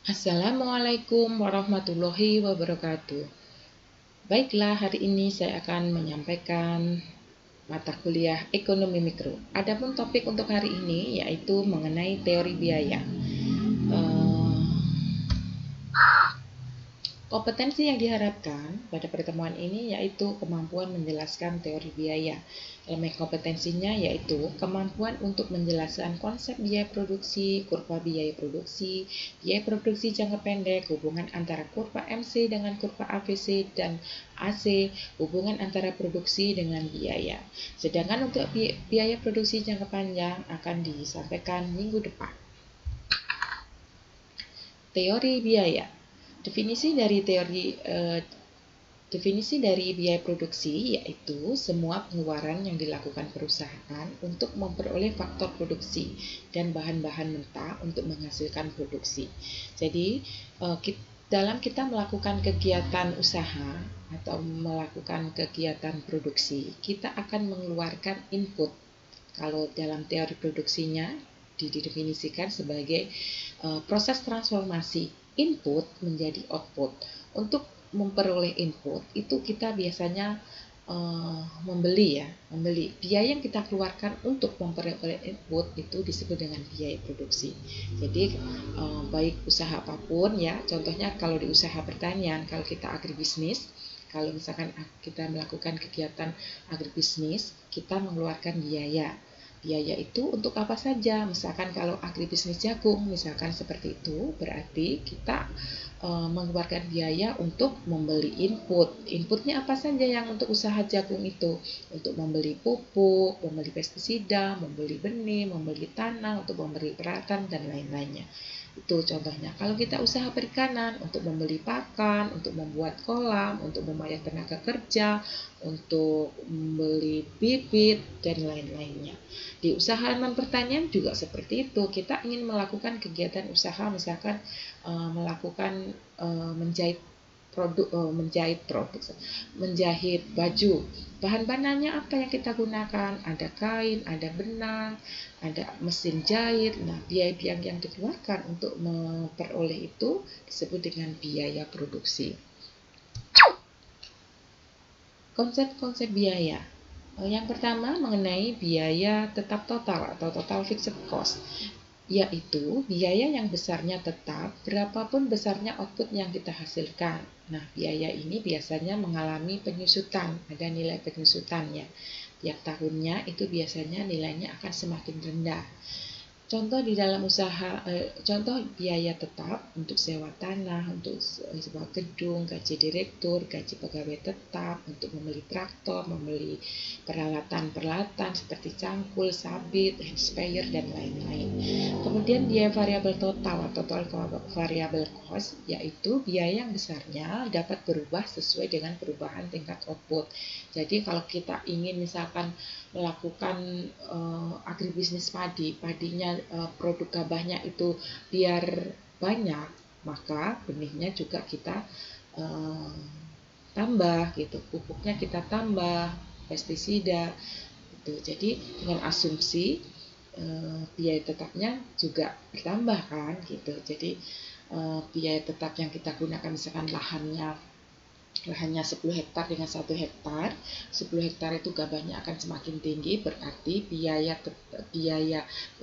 Assalamualaikum warahmatullahi wabarakatuh. Baiklah, hari ini saya akan menyampaikan mata kuliah Ekonomi Mikro. Adapun topik untuk hari ini yaitu mengenai teori biaya. Kompetensi yang diharapkan pada pertemuan ini yaitu kemampuan menjelaskan teori biaya. Elemen kompetensinya yaitu kemampuan untuk menjelaskan konsep biaya produksi, kurva biaya produksi jangka pendek, hubungan antara kurva MC dengan kurva AVC dan AC, hubungan antara produksi dengan biaya. Sedangkan untuk biaya produksi jangka panjang akan disampaikan minggu depan. Teori biaya. Definisi dari biaya produksi yaitu semua pengeluaran yang dilakukan perusahaan untuk memperoleh faktor produksi dan bahan-bahan mentah untuk menghasilkan produksi. Jadi, dalam kita melakukan kegiatan usaha atau melakukan kegiatan produksi, kita akan mengeluarkan input. Kalau dalam teori produksinya didefinisikan sebagai proses transformasi input menjadi output. Untuk memperoleh input itu kita biasanya membeli. Biaya yang kita keluarkan untuk memperoleh input itu disebut dengan biaya produksi. Jadi baik usaha apapun ya, contohnya kalau di usaha pertanian, kalau kita agribisnis, kalau misalkan kita melakukan kegiatan agribisnis, kita mengeluarkan biaya. Biaya itu untuk apa saja? Misalkan kalau agribisnis jagung, misalkan seperti itu, berarti kita mengeluarkan biaya untuk membeli input. Inputnya apa saja yang untuk usaha jagung itu? Untuk membeli pupuk, membeli pestisida, membeli benih, membeli tanah, untuk membeli peralatan, dan lain-lainnya. Itu contohnya. Kalau kita usaha perikanan, untuk membeli pakan, untuk membuat kolam, untuk membayar tenaga kerja, untuk membeli bibit, dan lain-lainnya. Di usaha non pertanian juga seperti itu. Kita ingin melakukan kegiatan usaha, misalkan melakukan menjahit baju. Bahan-bahannya apa yang kita gunakan? Ada kain, ada benang, ada mesin jahit. Nah, biaya yang dikeluarkan untuk memperoleh itu disebut dengan biaya produksi. Konsep-konsep biaya. Yang pertama mengenai biaya tetap total atau total fixed cost, yaitu biaya yang besarnya tetap berapapun besarnya output yang kita hasilkan. Nah, biaya ini biasanya mengalami penyusutan, ada nilai penyusutannya. Tiap tahunnya itu biasanya nilainya akan semakin rendah. Contoh di dalam usaha, contoh biaya tetap untuk sewa tanah, untuk sewa gedung, gaji direktur, gaji pegawai tetap, untuk membeli traktor, membeli peralatan-peralatan seperti cangkul, sabit, hand sprayer, dan lain-lain. Kemudian biaya variabel total atau total variable cost, yaitu biaya yang besarnya dapat berubah sesuai dengan perubahan tingkat output. Jadi kalau kita ingin misalkan melakukan agribisnis padinya produk gabahnya itu biar banyak, maka benihnya juga kita tambah gitu, pupuknya kita tambah, pestisida gitu. Jadi dengan asumsi biaya tetapnya juga bertambah kan gitu. Jadi biaya tetap yang kita gunakan misalkan lahannya 10 hektar dengan 1 hektar, 10 hektar itu gabahnya akan semakin tinggi, berarti biaya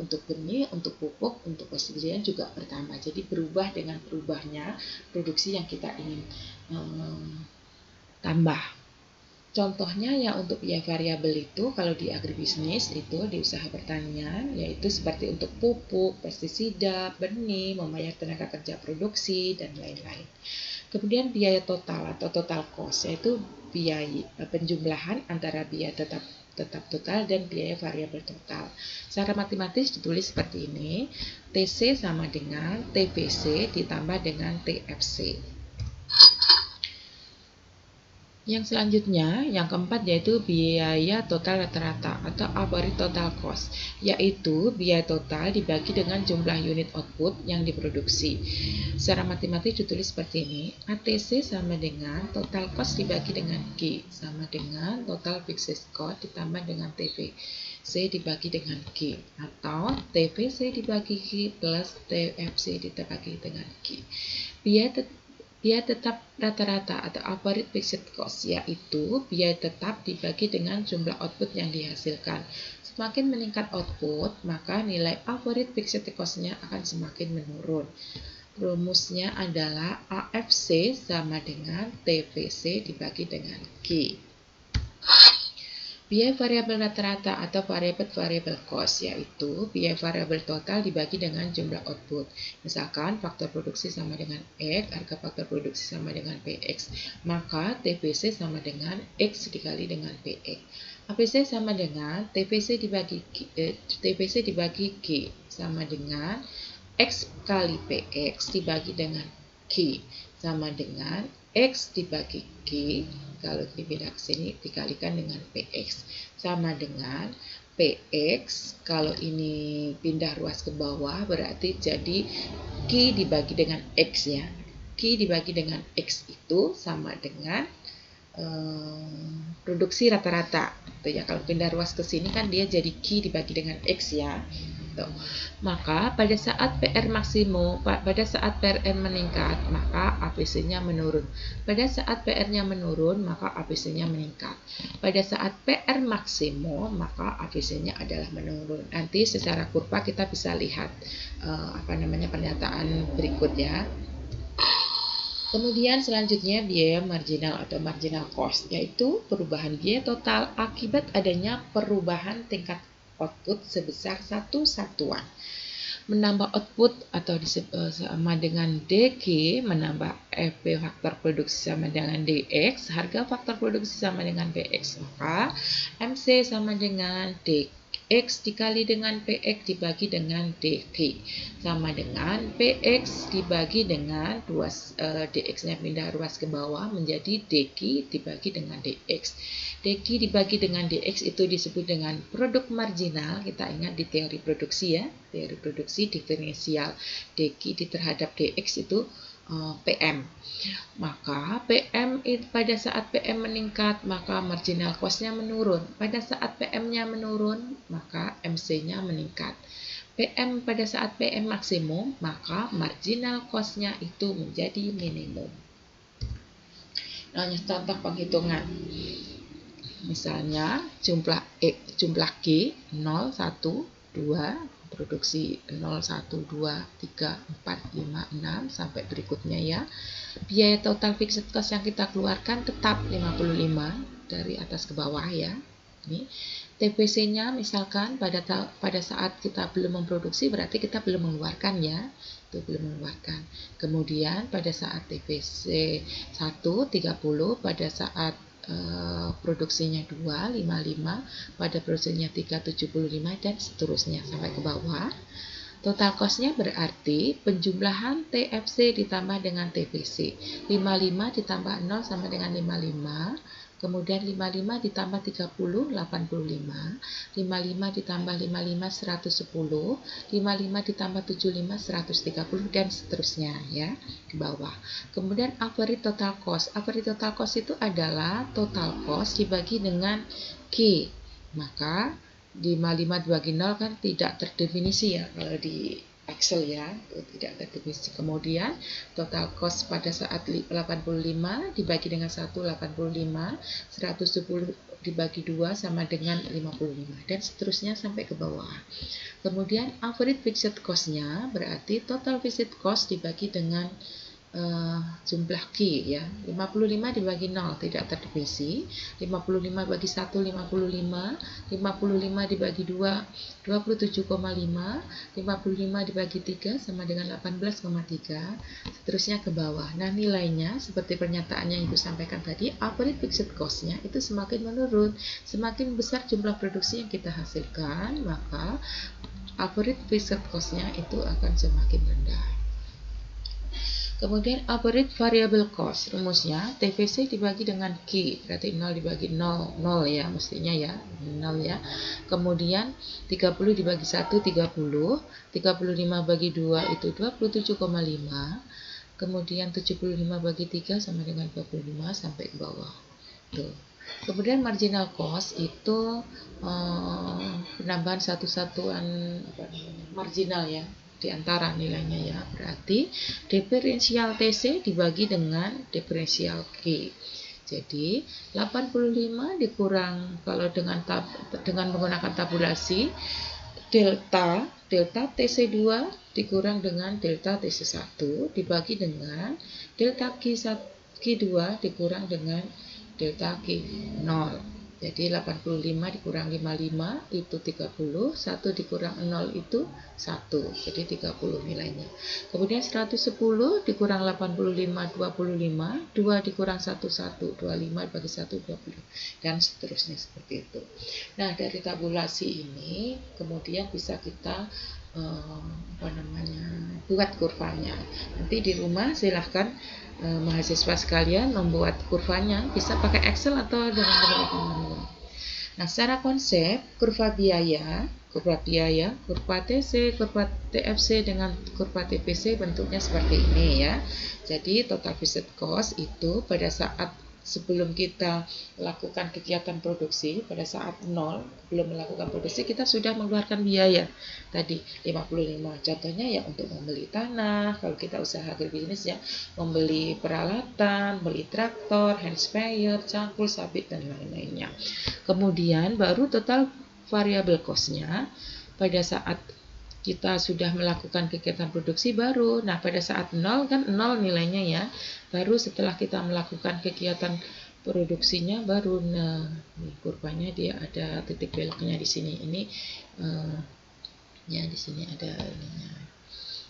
untuk benih, untuk pupuk, untuk pestisida juga bertambah. Jadi berubah dengan berubahnya produksi yang kita ingin tambah. Contohnya ya untuk biaya variabel itu kalau di agribisnis itu di usaha pertanian yaitu seperti untuk pupuk, pestisida, benih, membayar tenaga kerja produksi dan lain-lain. Kemudian biaya total atau total cost yaitu biaya penjumlahan antara biaya tetap total dan biaya variabel total. Secara matematis ditulis seperti ini, TC sama dengan TBC ditambah dengan TFC. Yang selanjutnya, yang keempat yaitu biaya total rata-rata atau average total cost, yaitu biaya total dibagi dengan jumlah unit output yang diproduksi. Secara matematik ditulis seperti ini, ATC sama dengan total cost dibagi dengan Q, sama dengan total fixed cost ditambah dengan TVC dibagi dengan Q, atau TVC dibagi Q plus TFC dibagi dengan Q. Biaya tetap rata-rata atau average fixed cost, yaitu biaya tetap dibagi dengan jumlah output yang dihasilkan. Semakin meningkat output, maka nilai average fixed cost-nya akan semakin menurun. Rumusnya adalah AFC sama dengan TVC dibagi dengan Q. Biaya variabel rata-rata atau variable cost, yaitu biaya variabel total dibagi dengan jumlah output. Misalkan faktor produksi sama dengan X, harga faktor produksi sama dengan PX, maka TVC sama dengan X dikali dengan PX. APC sama dengan TVC dibagi Q sama dengan X kali PX dibagi dengan Q sama dengan X dibagi Q, kalau dipindah ke sini dikalikan dengan PX, sama dengan PX, kalau ini pindah ruas ke bawah berarti jadi Q dibagi dengan X ya. Q dibagi dengan X itu sama dengan produksi rata-rata. Ya, kalau pindah ruas ke sini kan dia jadi Q dibagi dengan X ya. Maka pada saat PR maksimum, pada saat PRN meningkat, maka APC-nya menurun. Pada saat PR-nya menurun, maka APC-nya meningkat. Pada saat PR maksimum, maka APC-nya adalah menurun. Nanti secara kurva kita bisa lihat pernyataan berikut ya. Kemudian selanjutnya biaya marginal atau marginal cost, yaitu perubahan biaya total akibat adanya perubahan tingkat output sebesar satu satuan. Menambah output atau sama dengan DG, menambah FP faktor produksi sama dengan DX, harga faktor produksi sama dengan PX, maka MC sama dengan DX dikali dengan PX dibagi dengan DG, sama dengan PX dibagi dengan DX-nya pindah ruas ke bawah menjadi DG dibagi dengan DX. DG dibagi dengan DX itu disebut dengan produk marginal. Kita ingat di teori produksi ya, teori produksi diferensial DG terhadap DX itu PM. Maka PM pada saat PM meningkat, maka marginal cost-nya menurun. Pada saat PM-nya menurun, maka MC-nya meningkat. PM pada saat PM maksimum, maka marginal cost-nya itu menjadi minimum. Nah, contoh penghitungan. Misalnya jumlah Q 0, 1, 2, produksi 0, 1, 2, 3, 4, 5, 6 sampai berikutnya ya. Biaya total fixed cost yang kita keluarkan tetap 55 dari atas ke bawah ya. Ini TVC-nya misalkan pada saat kita belum memproduksi berarti kita belum mengeluarkan ya. Itu belum mengeluarkan. Kemudian pada saat TVC 1 30, pada saat produksinya 2, 55, pada produksinya 3, 75, dan seterusnya sampai ke bawah. Total cost-nya berarti penjumlahan TFC ditambah dengan TVC. 55 ditambah 0 sama dengan 55. Kemudian 55 ditambah 30, 85. 55 ditambah 55, 110. 55 ditambah 75, 130, dan seterusnya ya, di bawah. Kemudian average total cost. Average total cost itu adalah total cost dibagi dengan Q. Maka 55 dibagi 0 kan tidak terdefinisi ya kalau di Excel ya, tidak terdefinisi. Kemudian total cost pada saat 85 dibagi dengan 1, 85, 110 dibagi 2 sama dengan 55, dan seterusnya sampai ke bawah. Kemudian average fixed cost-nya berarti total fixed cost dibagi dengan jumlah Q ya. 55 dibagi 0 tidak terdefinisi. 55 bagi 1 55, 55 dibagi 2 27,5, 55 dibagi 3 sama dengan 18,3, seterusnya ke bawah. Nah, nilainya seperti pernyataan yang Ibu sampaikan tadi, average fixed cost-nya itu semakin menurun. Semakin besar jumlah produksi yang kita hasilkan, maka average fixed cost-nya itu akan semakin rendah. Kemudian average variable cost, rumusnya TVC dibagi dengan Q, berarti 0 dibagi 0, 0 ya mestinya ya, 0 ya. Kemudian 30 dibagi 1, 30, 35 bagi 2 itu 27,5, kemudian 75 bagi 3 sama dengan 25 sampai ke bawah. Tuh. Kemudian marginal cost itu penambahan satu satuan marginal ya, di antara nilainya ya, berarti diferensial TC dibagi dengan diferensial Q. Jadi 85 dikurang, kalau dengan menggunakan tabulasi, delta TC2 dikurang dengan delta TC1 dibagi dengan delta Q2 dikurang dengan delta Q0. Jadi 85 dikurang 55 itu 30, 1 dikurang 0 itu 1, jadi 30 nilainya. Kemudian 110 dikurang 85, 25, 2 dikurang 1, 1, 25 bagi 1, 20, dan seterusnya seperti itu. Nah, dari tabulasi ini kemudian bisa kita buat kurvanya. Nanti di rumah silahkan mahasiswa sekalian membuat kurvanya, bisa pakai Excel atau dengan beberapa manual. Nah, secara konsep kurva biaya, kurva TC, kurva TFC dengan kurva TPC bentuknya seperti ini ya. Jadi total fixed cost itu pada saat sebelum kita melakukan kegiatan produksi, pada saat 0 belum melakukan produksi, kita sudah mengeluarkan biaya tadi 55. Contohnya ya untuk membeli tanah, kalau kita usaha agribisnis ya, membeli peralatan, beli traktor, hand sprayer, cangkul, sabit, dan lain-lainnya. Kemudian baru total variable cost-nya pada saat kita sudah melakukan kegiatan produksi baru. Nah, pada saat 0 kan 0 nilainya ya. Baru setelah kita melakukan kegiatan produksinya baru, nah ini kurvanya dia ada titik beloknya di sini. Ini ya di sini ada ininya.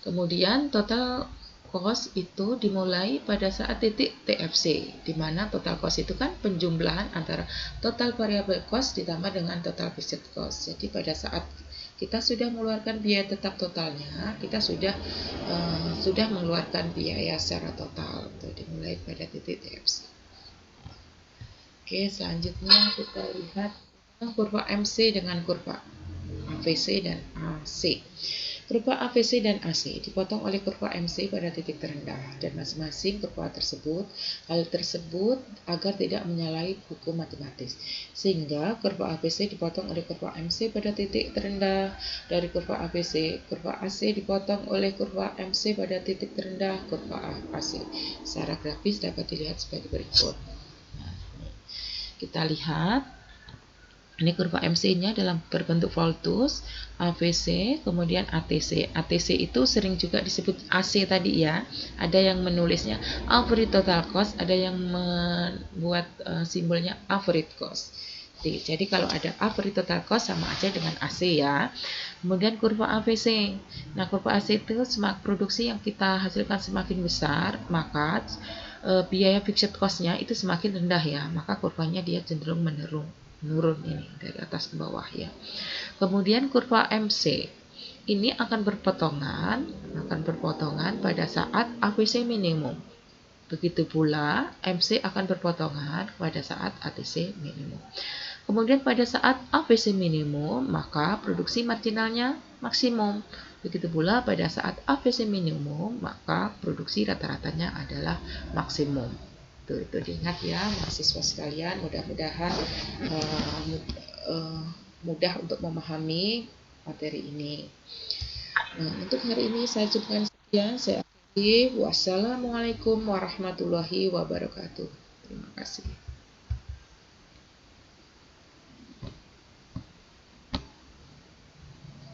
Kemudian total cost itu dimulai pada saat titik TFC, di mana total cost itu kan penjumlahan antara total variable cost ditambah dengan total fixed cost. Jadi pada saat kita sudah mengeluarkan biaya tetap totalnya, kita sudah mengeluarkan biaya secara total. Itu dimulai pada titik TFC. Oke, selanjutnya kita lihat kurva MC dengan kurva AVC dan AC. Kurva AVC dan AC dipotong oleh kurva MC pada titik terendah, dan masing-masing kurva tersebut, hal tersebut agar tidak menyalahi hukum matematis. Sehingga kurva AVC dipotong oleh kurva MC pada titik terendah dari kurva AVC, kurva AC dipotong oleh kurva MC pada titik terendah kurva AC. Secara grafis dapat dilihat sebagai berikut. Nah, kita lihat. Ini kurva MC-nya dalam berbentuk voltus, AVC, kemudian ATC. ATC itu sering juga disebut AC tadi ya. Ada yang menulisnya average total cost, ada yang membuat simbolnya average cost. Jadi kalau ada average total cost sama aja dengan AC ya. Kemudian kurva AVC. Nah, kurva AC itu semakin produksi yang kita hasilkan semakin besar, maka biaya fixed cost-nya itu semakin rendah ya. Maka kurvanya dia cenderung menurun ini dari atas ke bawah ya. Kemudian kurva MC ini akan berpotongan pada saat AVC minimum. Begitu pula MC akan berpotongan pada saat ATC minimum. Kemudian pada saat AVC minimum, maka produksi marginalnya maksimum. Begitu pula pada saat AVC minimum, maka produksi rata-ratanya adalah maksimum. Itu diingat ya mahasiswa sekalian, mudah-mudahan mudah untuk memahami materi ini. Nah, untuk hari ini saya cukupkan sekian. Saya akhiri. Wassalamualaikum warahmatullahi wabarakatuh. Terima kasih.